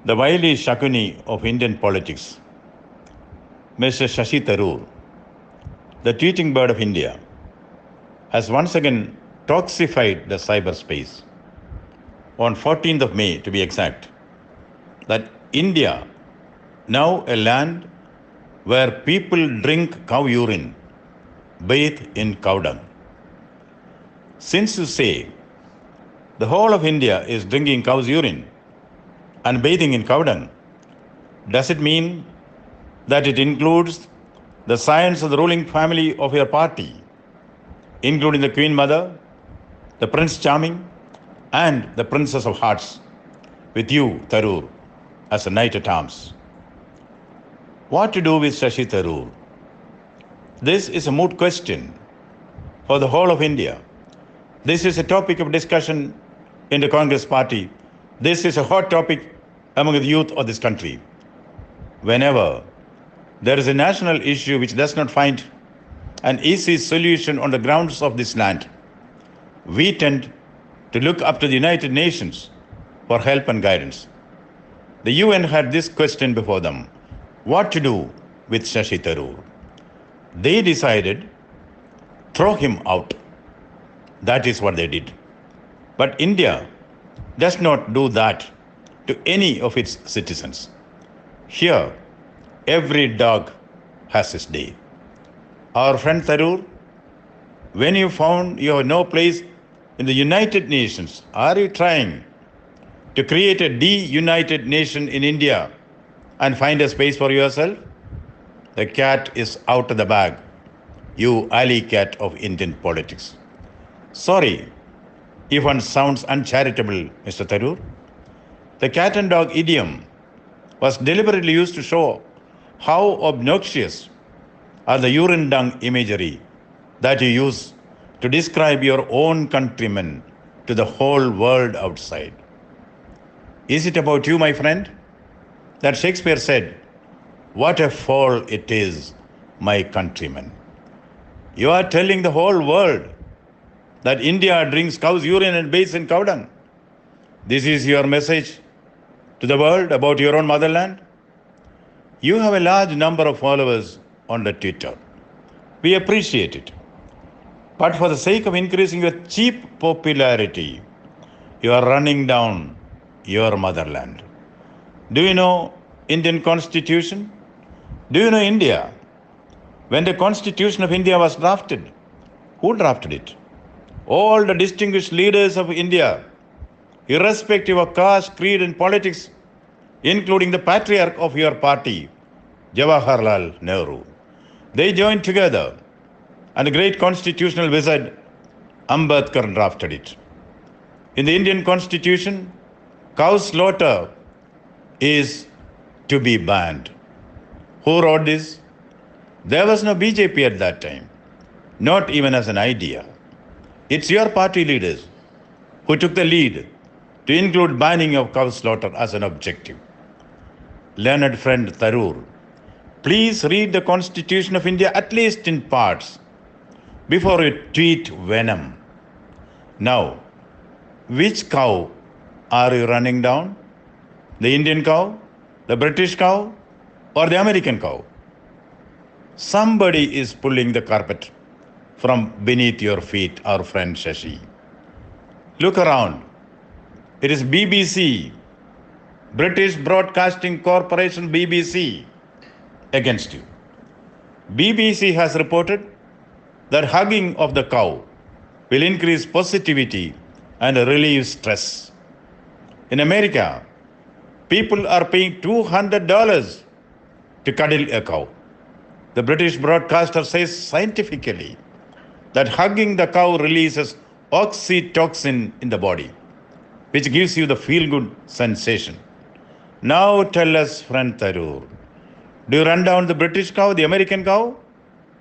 The wily Shakuni of Indian politics, Mr. Sasi Tharoor, the teaching bird of India, has once again toxified the cyberspace. On 14th of May, to be exact, that India, now a land where people drink cow urine, bathe in cow dung. Since you say the whole of India is drinking cow's urine and bathing in cow dung, does it mean that it includes the scions of the ruling family of your party, including the Queen Mother, the Prince Charming, and the Princess of Hearts, with you, Tharoor, as a knight-at-arms? What to do with Sasi Tharoor? This is a moot question for the whole of India. This is a topic of discussion in the Congress party. This is a hot topic among the youth of this country. Whenever there is a national issue which does not find an easy solution on the grounds of this land, we tend to look up to the United Nations for help and guidance. The UN had this question before them: what to do with Sasi Tharoor? They decided, throw him out. That is what they did. But India does not do that to any of its citizens. Here, every dog has his day. Our friend Tharoor, when you found you have no place in the United Nations, are you trying to create a de-united nation in India and find a space for yourself? The cat is out of the bag, you alley cat of Indian politics. Sorry if one sounds uncharitable, Mr. Tharoor. The cat and dog idiom was deliberately used to show how obnoxious are the urine dung imagery that you use to describe your own countrymen to the whole world outside. Is it about you, my friend, that Shakespeare said, "What a fall it is, my countrymen"? You are telling the whole world that India drinks cow's urine and bathes in cow dung. This is your message to the world about your own motherland? You have a large number of followers on the Twitter. We appreciate it. But for the sake of increasing your cheap popularity, you are running down your motherland. Do you know Indian Constitution? Do you know India? When the Constitution of India was drafted, who drafted it? All the distinguished leaders of India, irrespective of caste, creed, and politics, including the patriarch of your party, Jawaharlal Nehru. They joined together, and the great constitutional wizard Ambedkar drafted it. In the Indian Constitution, cow slaughter is to be banned. Who wrote this? There was no BJP at that time, not even as an idea. It's your party leaders who took the lead to include banning of cow slaughter as an objective. Learned friend Tharoor, please read the Constitution of India at least in parts before you tweet venom. Now, which cow are you running down? The Indian cow, the British cow, or the American cow? Somebody is pulling the carpet from beneath your feet, our friend Sasi. Look around. It is BBC, British Broadcasting Corporation, BBC, against you. BBC has reported that hugging of the cow will increase positivity and relieve stress. In America, people are paying $200 to cuddle a cow. The British broadcaster says scientifically that hugging the cow releases oxytocin in the body, which gives you the feel-good sensation. Now tell us, friend Tharoor, do you run down the British cow, the American cow?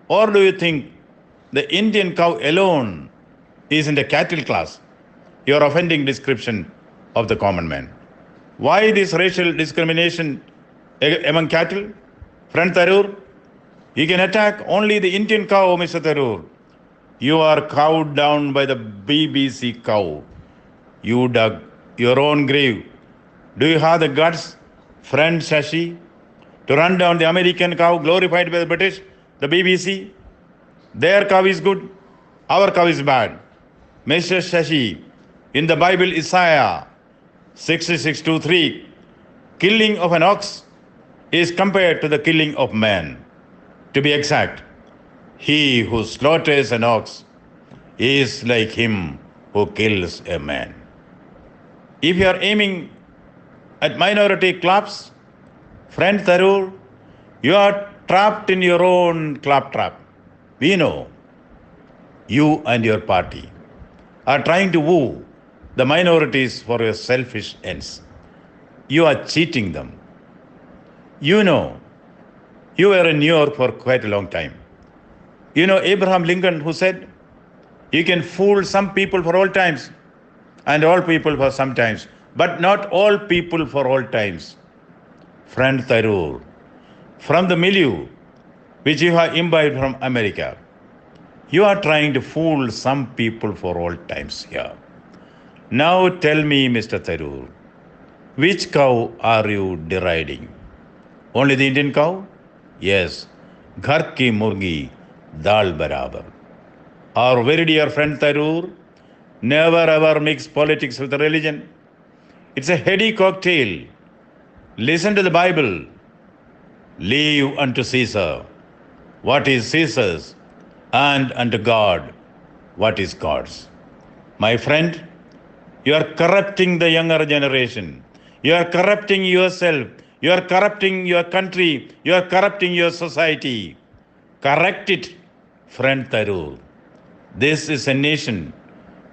Or do you think the Indian cow alone is in the cattle class, your offending description of the common man? Why this racial discrimination among cattle? Friend Tharoor, you can attack only the Indian cow, Mr. Tharoor. You are cowed down by the BBC cow. You dug your own grave. Do you have the guts Friend Sasi, to run down the American cow glorified by the British, the BBC. Their cow is good, our cow is bad. Mr. Sasi, in the Bible, Isaiah 66:2-3, killing of an ox is compared to the killing of man. To be exact, he who slaughters an ox is like him who kills a man. If you are aiming at minority clubs, friend Tharoor, you are trapped in your own claptrap. We know you and your party are trying to woo the minorities for your selfish ends. You are cheating them. You know, you were in New York for quite a long time. You know Abraham Lincoln, who said, you can fool some people for all times and all people for some times, but not all people for all times. Friend Tharoor, from the milieu which you have imbibed from America, you are trying to fool some people for all times here. Now tell me, Mr. Tharoor, which cow are you deriding? Only the Indian cow? Yes. Ghar ki murgi, dal barabar. Our very dear friend Tharoor, never ever mix politics with religion. It's a heady cocktail. Listen to the Bible. Leave unto Caesar what is Caesar's, and unto God what is God's. My friend, you are corrupting the younger generation. You are corrupting yourself. You are corrupting your country. You are corrupting your society. Correct it, friend Tharoor. This is a nation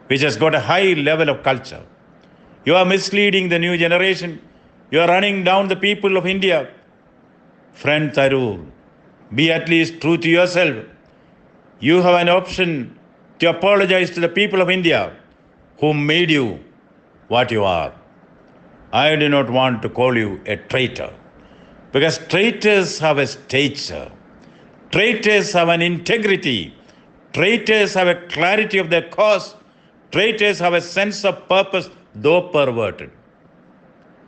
which has got a high level of culture. You are misleading the new generation. You are running down the people of India. Friend Tharoor, be at least true to yourself. You have an option to apologize to the people of India who made you what you are. I do not want to call you a traitor, because traitors have a stature. Traitors have an integrity. Traitors have a clarity of their cause. Traitors have a sense of purpose, though perverted.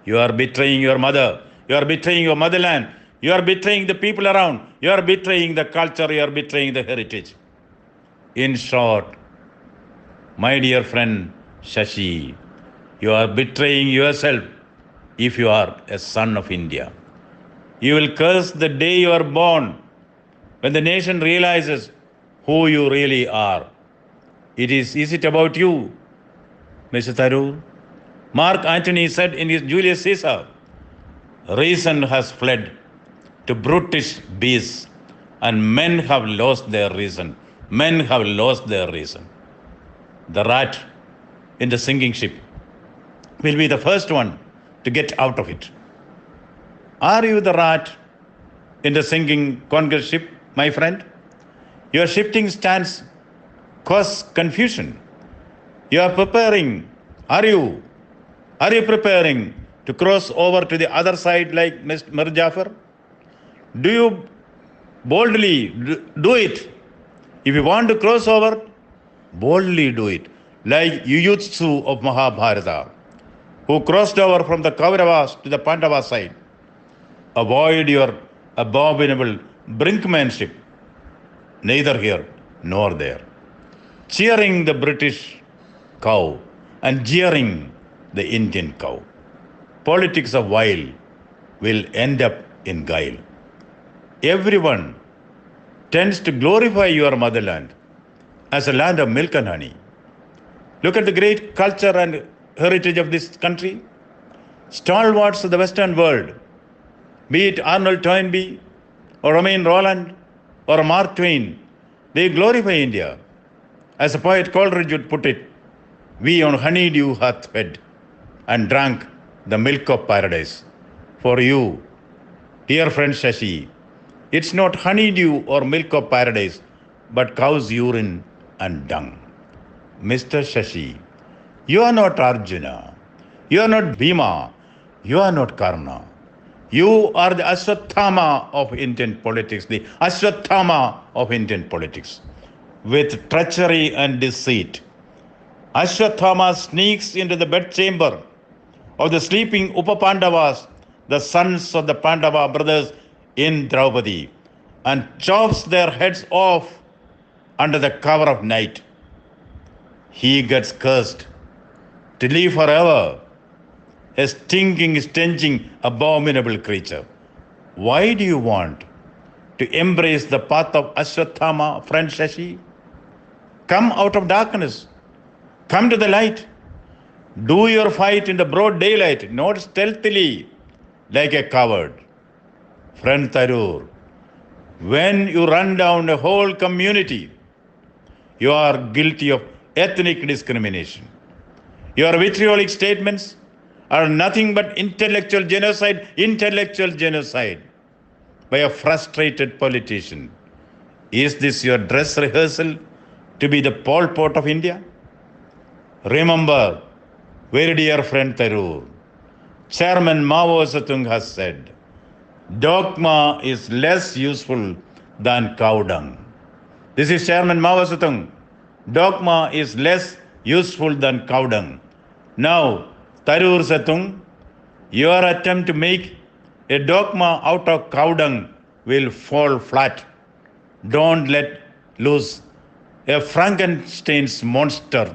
You are betraying your mother. You are betraying your motherland. You are betraying the people around. You are betraying the culture. You are betraying the heritage. In short, my dear friend Sasi, you are betraying yourself if you are a son of India. You will curse the day you are born, when the nation realizes who you really are. Is it about you, Mr. Tharoor? Mark Antony said in his Julius Caesar, reason has fled to brutish beasts, and men have lost their reason. Men have lost their reason. The rat in the sinking ship will be the first one to get out of it. Are you the rat in the sinking Congress ship, my friend? Your shifting stance causes confusion. You are preparing. Are you preparing to cross over to the other side like Mr. Mir Jafar? Do you boldly do it? If you want to cross over, boldly do it. Like Yuyutsu of Mahabharata, who crossed over from the Kauravas to the Pandava side. Avoid your abominable brinkmanship, neither here nor there. Cheering the British cow and jeering the Indian cow. Politics of wile will end up in guile. Everyone tends to glorify your motherland as a land of milk and honey. Look at the great culture and heritage of this country. Stalwarts of the Western world, be it Arnold Toynbee or Romain Rolland or Mark Twain, they glorify India. As a poet Coleridge would put it, we on honeydew hath fed and drank the milk of paradise. For you, dear friend Sasi, it's not honeydew or milk of paradise, but cow's urine and dung. Mr. Sasi, you are not Arjuna, you are not Bhima, you are not Karna. You are the Ashwatthama of Indian politics, the Ashwatthama of Indian politics. With treachery and deceit, Ashwatthama sneaks into the bedchamber of the sleeping Upapandavas the sons of the Pandava brothers in Draupadi and chops their heads off under the cover of night. He gets cursed to live forever, a stinking, stenching, abominable creature. Why do you want to embrace the path of Ashwatthama, friend Sasi? Come out of darkness. Come to the light. Do your fight in the broad daylight, not stealthily like a coward. Friend Tharoor, when you run down a whole community, you are guilty of ethnic discrimination. Your vitriolic statements are nothing but intellectual genocide by a frustrated politician. Is this your dress rehearsal to be the Pol Pot of India? Remember, very dear friend Tharoor, Chairman Mao Zedong has said, dogma is less useful than cow dung. This is Chairman Mao Zedong. Dogma is less useful than cow dung. Now, Tharoor Zedong, your attempt to make a dogma out of cow dung will fall flat. Don't let loose a Frankenstein's monster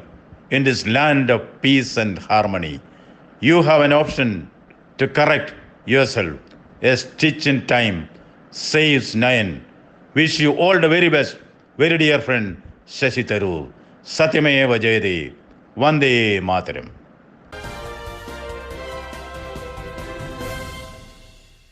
in this land of peace and harmony. You have an option to correct yourself. A stitch in time saves nine. Wish you all the very best, very dear friend Sasi Tharoor. Satyameva Jayate. Vande Mataram.